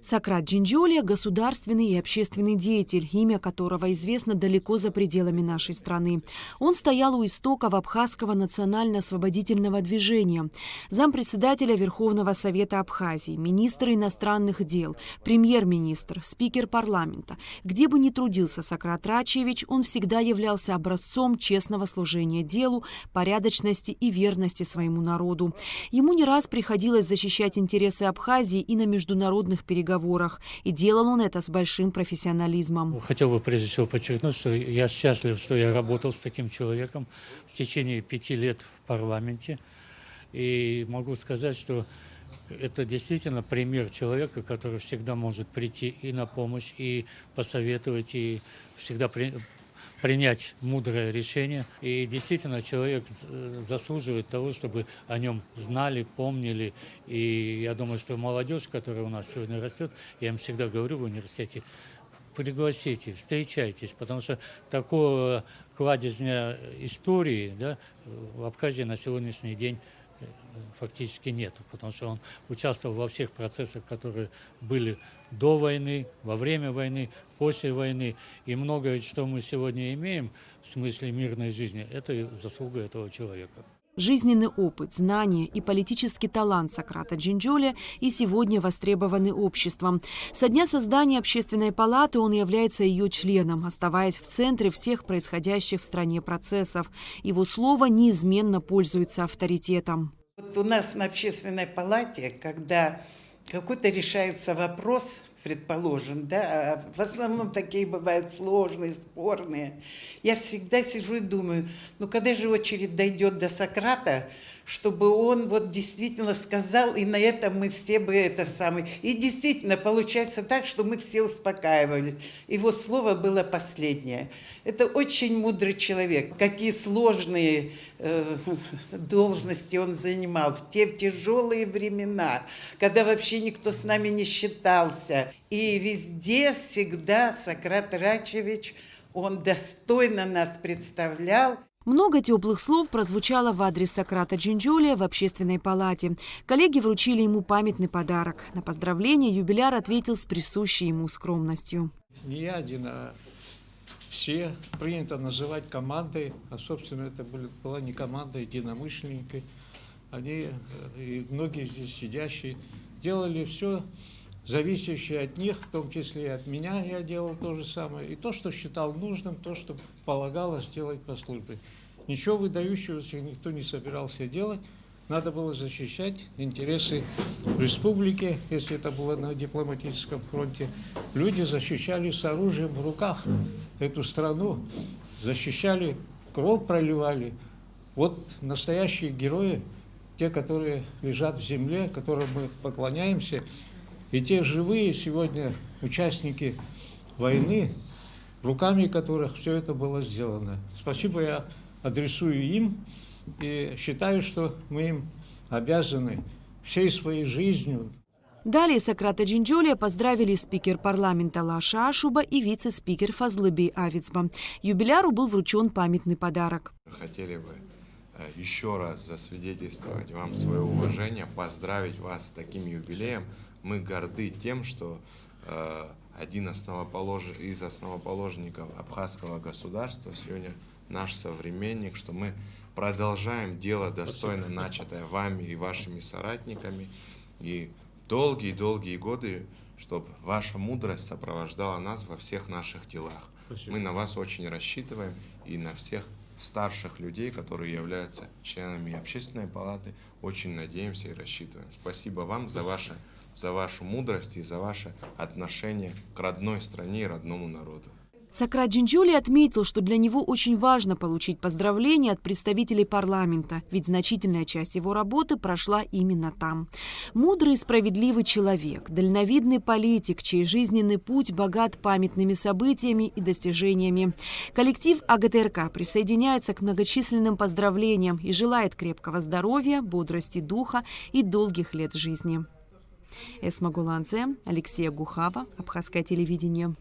Сократ Джинджолия – государственный и общественный деятель, имя которого известно далеко за пределами нашей страны. Он стоял у истоков Абхазского национально-освободительного движения, зампредседателя Верховного Совета Абхазии, министр иностранных дел, премьер-министр, спикер парламента. Где бы ни трудился Сократ Рачевич, он всегда являлся образцом честного служения делу, порядочности и верности своему народу. Ему не раз приходилось защищать интересы Абхазии и на международных переговорах, и делал он это с большим профессионализмом. Хотел бы прежде всего подчеркнуть, что я счастлив, что я работал с таким человеком в течение 5 лет в парламенте. И могу сказать, что это действительно пример человека, который всегда может прийти и на помощь, и посоветовать, и всегда принять мудрое решение. И действительно человек заслуживает того, чтобы о нем знали, помнили. И я думаю, что молодежь, которая у нас сегодня растет, я им всегда говорю в университете, пригласите, встречайтесь, потому что такого кладезня истории, да, в Абхазии на сегодняшний день фактически нет, потому что он участвовал во всех процессах, которые были до войны, во время войны, после войны. И многое, что мы сегодня имеем в смысле мирной жизни, это заслуга этого человека. Жизненный опыт, знания и политический талант Сократа Джинджолия и сегодня востребованы обществом. Со дня создания Общественной палаты он является ее членом, оставаясь в центре всех происходящих в стране процессов. Его слово неизменно пользуется авторитетом. Вот у нас на Общественной палате, когда какой-то решается вопрос, предположим, да, в основном такие бывают сложные, спорные, я всегда сижу и думаю, ну когда же очередь дойдет до Сократа, чтобы он вот действительно сказал, и на этом мы все бы это самое. И действительно получается так, что мы все успокаивались. Его слово было последнее. Это очень мудрый человек. Какие сложные должности он занимал в те тяжелые времена, когда вообще никто с нами не считался. И везде всегда Сократ Рачевич, он достойно нас представлял. Много теплых слов прозвучало в адрес Сократа Джинджолия в Общественной палате. Коллеги вручили ему памятный подарок. На поздравление юбиляр ответил с присущей ему скромностью. Не я один, а все принято называть командой, а, собственно, это была не команда, а единомышленники. Они, и многие здесь сидящие, делали все зависящее от них, в том числе и от меня, я делал то же самое. И то, что считал нужным, то, что полагалось делать по службе. Ничего выдающегося никто не собирался делать. Надо было защищать интересы республики, если это было на дипломатическом фронте. Люди защищали с оружием в руках эту страну, защищали, кровь проливали. Вот настоящие герои, те, которые лежат в земле, которым мы поклоняемся, и те живые сегодня участники войны, руками которых все это было сделано. Спасибо я адресую им и считаю, что мы им обязаны всей своей жизнью. Далее Сократа Джинджолия поздравили спикер парламента Лаша Ашуба и вице-спикер Фазлыби Авицба. Юбиляру был вручен памятный подарок. Хотели бы еще раз засвидетельствовать вам свое уважение, поздравить вас с таким юбилеем. Мы горды тем, что один из основоположников абхазского государства сегодня наш современник, что мы продолжаем дело, достойно начатое вами и вашими соратниками. И долгие-долгие годы, чтобы ваша мудрость сопровождала нас во всех наших делах. Спасибо. Мы на вас очень рассчитываем и на всех старших людей, которые являются членами Общественной палаты, очень надеемся и рассчитываем. Спасибо вам за вашу мудрость и за ваше отношение к родной стране и родному народу. Сократ Джинджолия отметил, что для него очень важно получить поздравления от представителей парламента, ведь значительная часть его работы прошла именно там. Мудрый и справедливый человек, дальновидный политик, чей жизненный путь богат памятными событиями и достижениями. Коллектив АГТРК присоединяется к многочисленным поздравлениям и желает крепкого здоровья, бодрости духа и долгих лет жизни. Эсма Гуланзе, Алексея Гухава, Абхазское телевидение.